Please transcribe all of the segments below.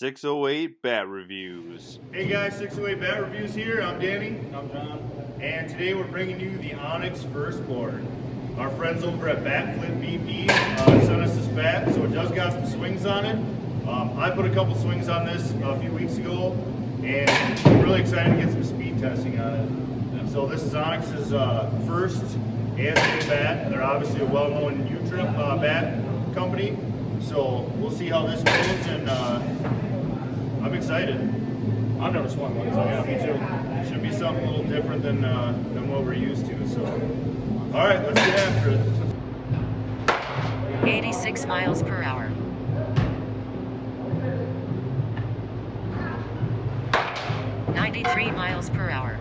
608 Bat Reviews. Hey guys, 608 Bat Reviews here. I'm Danny. I'm John. And today we're bringing you the Onyx Firstborn. Our friends over at Batflip BP sent us this bat, so it does got some swings on it. I put a couple swings on this a few weeks ago, and I'm really excited to get some speed testing on it. So this is Onyx's first ASA bat. They're obviously a well-known U-Trip bat company. So we'll see how this goes, and I'm excited. I've never swung one, so Yeah, me too. Should be something a little different than what we're used to. So, all right, let's get after it. 86 miles per hour. 93 miles per hour.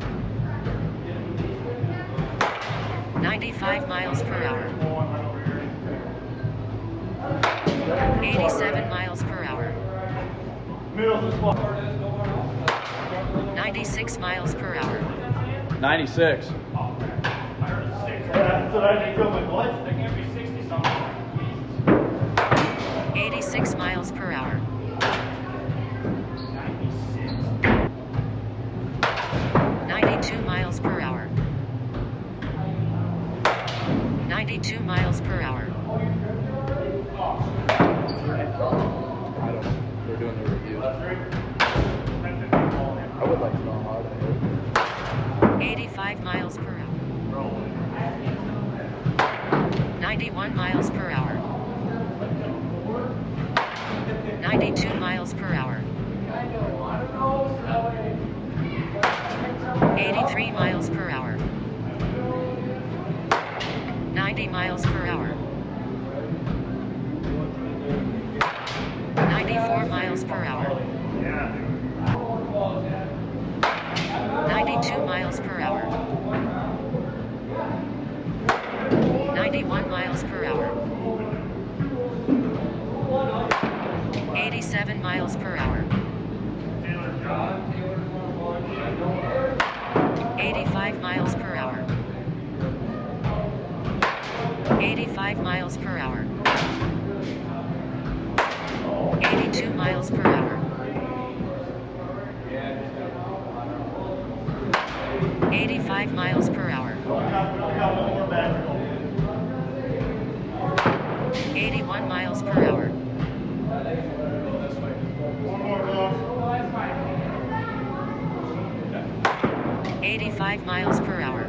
95 miles per hour. 87 miles per hour. 96 miles per hour. 96. That's what I feel my blood. There can't be 60 something. 86 miles per hour. 92 miles per hour. 92 miles per hour. I don't know. They're doing the reviews. I would like to know how to hit. 85 miles per hour. 91 miles per hour. 92 miles per hour. 83 miles per hour. 90 miles per hour. 94 miles per hour. 92 miles per hour. 91 miles per hour. 87 miles per hour. 85 miles per hour. 85 miles per hour. 82 miles per hour. 85 miles per hour. 81 miles per hour. 85 miles per hour.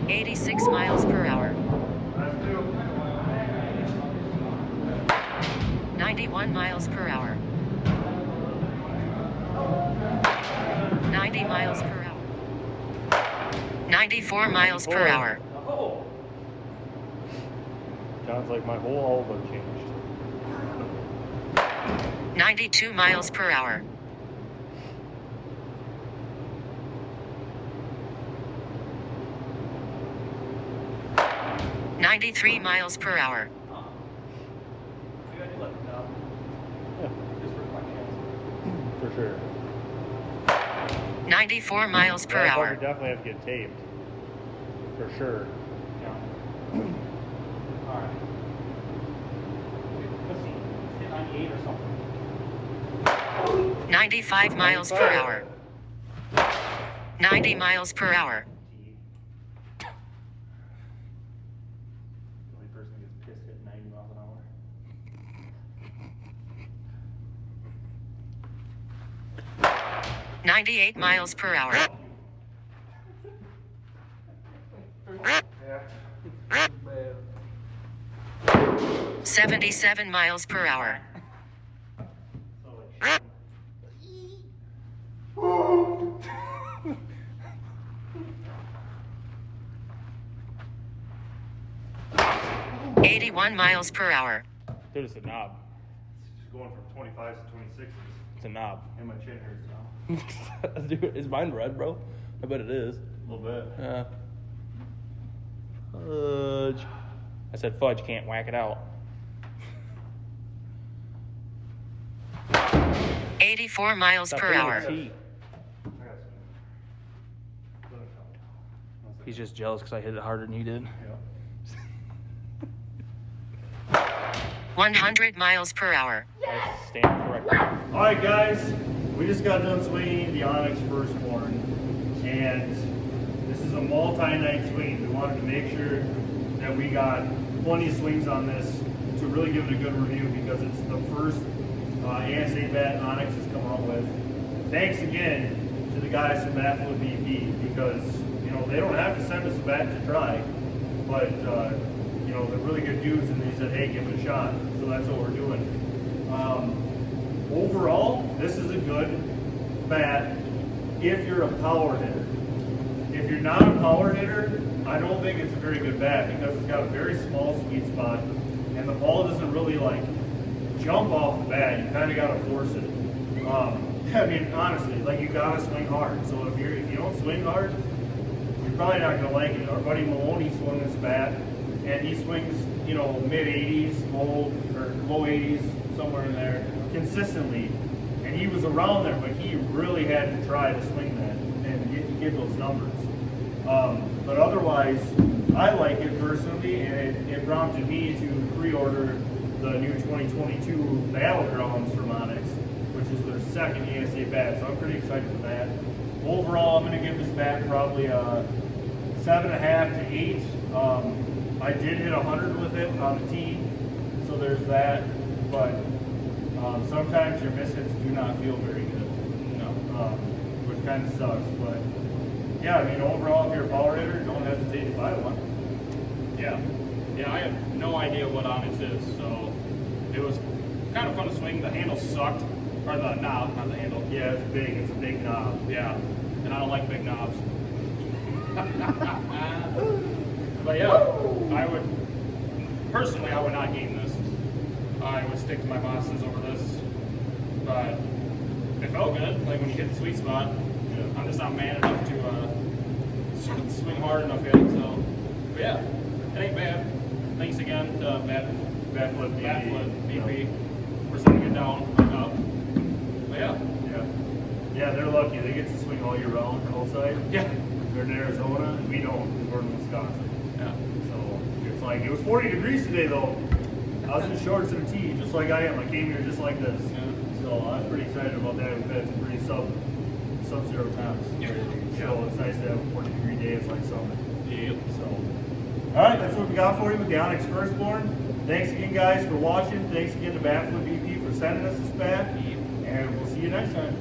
86 miles per hour. 91 miles per hour. 90 miles per hour. 94 miles per hour. Sounds like my whole elbow changed. 92 miles per hour. 93 miles per hour. For sure. 94 miles per Yeah, hour. definitely have to get taped. For sure. Alright. Let's see. Hit 98 or something. 95 miles per hour. 90 miles per hour. The only person that gets pissed at 90 miles an hour. 98 miles per hour. 77 miles per hour. $81 miles per hour. Dude, it's a knob. It's going from 25s to 26s. It's a knob. And my chin hurts now. Dude, is mine red, bro? I bet it is. A little bit. Yeah. Fudge. I said fudge, can't whack it out. 84 miles per hour. He's just jealous because I hit it harder than he did. 100 miles per hour. I stand corrected. All right, guys, we just got done swinging the Onyx Firstborn, and this is a multi-night swing. We wanted to make sure that we got plenty of swings on this to really give it a good review because it's the first ASA bat Onyx has come out with. Thanks again to the guys from Bafflet BP because they don't have to send us a bat to try, but they're really good dudes, and they said, hey, give it a shot. So that's what we're doing. Overall, this is a good bat if you're a power hitter. If you're not a power hitter, I don't think it's a very good bat because it's got a very small sweet spot, and the ball doesn't really like jump off the bat. You kind of got to force it. I mean, honestly, like you got to swing hard. So if you don't swing hard, you're probably not going to like it. Our buddy Maloney swung this bat, and he swings, mid 80s, low 80s, somewhere in there, consistently. And he was around there, but he really had to try to swing that and get those numbers. But otherwise, I like it personally, and it prompted me to pre-order the new 2022 Battlegrounds from Onyx, which is their second ASA bat. So I'm pretty excited for that. Overall, I'm going to give this bat probably a 7.5 to 8. I did hit 100 with it on the tee, so there's that. But sometimes your mishits do not feel very good, which kind of sucks. But yeah, I mean, overall, if you're a power hitter, don't hesitate to buy one. Yeah, I have no idea what Onyx is, so it was kind of fun to swing. The handle sucked, or the knob, not the handle. Yeah, it's big. It's a big knob. Yeah, and I don't like big knobs. But yeah, I would not game this. I would stick to my bosses over this, but it felt good. Like when you hit the sweet spot, I'm just not man enough to swing hard enough yet. So, but yeah, it ain't bad. Thanks again to Bafflet BP for sending it down, up. But Yeah, they're lucky. They get to swing all year round outside. yeah, They're in Arizona, and we don't because we're in Wisconsin. yeah. So it's like, it was 40 degrees today though. I was in shorts and a tee, just like I am. I came here just like this. Yeah. So I was pretty excited about that. We've had some pretty sub-zero temps. Yeah. So it's nice to have a 40-degree day. It's like summer. Yep. So, all right, that's what we got for you with the Onyx Firstborn. Thanks again, guys, for watching. Thanks again to Bafflet BP for sending us this bat. And we'll see you next time.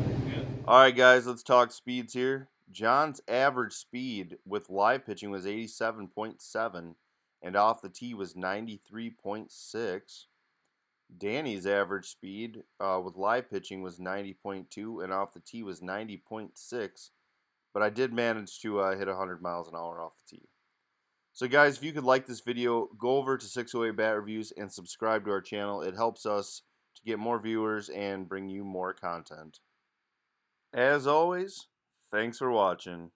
All right, guys, let's talk speeds here. John's average speed with live pitching was 87.7, and off the tee was 93.6. Danny's average speed with live pitching was 90.2, and off the tee was 90.6. But I did manage to hit 100 miles an hour off the tee. So, guys, if you could like this video, go over to 608 Bat Reviews and subscribe to our channel. It helps us to get more viewers and bring you more content. As always, thanks for watching.